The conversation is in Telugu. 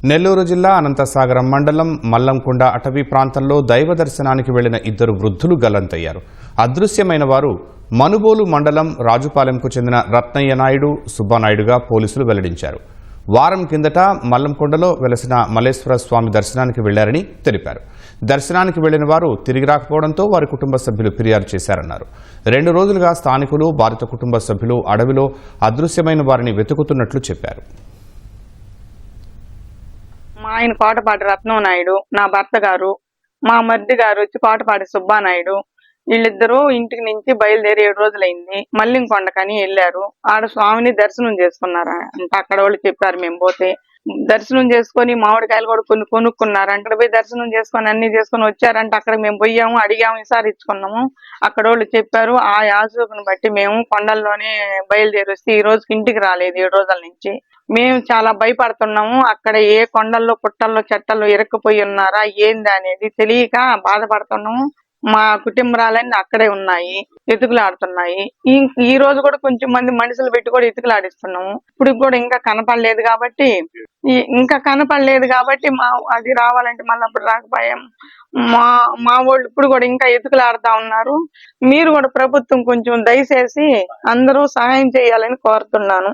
నెల్లూరు జిల్లా అనంతసాగరం మండలం మల్లంకొండ అటవీ ప్రాంతంలో దైవ దర్శనానికి వెళ్లిన ఇద్దరు వృద్ధులు గల్లంతయ్యారు. అదృశ్యమైన వారు మనుబోలు మండలం రాజుపాలెంకు చెందిన రత్నయ్య నాయుడు, సుబ్బానాయుడుగా పోలీసులు వెల్లడించారు. వారం కిందట మల్లంకొండలో వెలసిన మల్లేశ్వర స్వామి దర్శనానికి వెళ్లారని తెలిపారు. దర్శనానికి వెళ్లిన వారు తిరిగి రాకపోవడంతో వారి కుటుంబ సభ్యులు ఫిర్యాదు చేశారన్నారు. 2 రోజులుగా స్థానికులు, బాధిత కుటుంబ సభ్యులు అడవిలో అదృశ్యమైన వారిని వెతుకుతున్నట్లు చెప్పారు. మా ఆయన కోటపాటి రత్నం నాయుడు, నా భర్త గారు, మా మరిది గారు వచ్చి కోటపాటి సుబ్బానాయుడు. వీళ్ళిద్దరూ ఇంటికి నుంచి బయలుదేరి 7 రోజులైంది. మల్లింకొండకని వెళ్ళారు. ఆడ స్వామిని దర్శనం చేసుకున్నారు అంటే అక్కడ వాళ్ళు చెప్పారు. మేము పోతే దర్శనం చేసుకుని మామిడికాయలు కూడా కొన్ని కొనుక్కున్నారు. అక్కడ పోయి దర్శనం చేసుకొని అన్ని చేసుకొని వచ్చారంటే అక్కడ మేము పోయాము, అడిగాము, విసారించుకున్నాము. అక్కడ వాళ్ళు చెప్పారు. ఆ యాసూపుని బట్టి మేము కొండల్లోనే బయలుదేరి వస్తే ఈ రోజుకి ఇంటికి రాలేదు. 7 రోజుల నుంచి మేము చాలా భయపడుతున్నాము. అక్కడ ఏ కొండల్లో, పుట్టల్లో, చెట్టల్లో ఇరుక్కుపోయి ఉన్నారా ఏంది అనేది తెలియక బాధపడుతున్నాము. మా కుటుంబాలన్నీ అక్కడే ఉన్నాయి, ఎతుకులాడుతున్నాయి. ఈ రోజు కూడా కొంచెం మంది మనుషులు పెట్టి కూడా ఎతుకులాడిస్తున్నాము. ఇప్పుడు కూడా ఇంకా కనపడలేదు కాబట్టి మా అది రావాలంటే మళ్ళీ అప్పుడు రాకపోయాం. మా వాళ్ళు ఇప్పుడు కూడా ఇంకా ఎతుకులాడుతా ఉన్నారు. మీరు కూడా ప్రభుత్వం కొంచెం దయచేసి అందరూ సహాయం చేయాలని కోరుతున్నాను.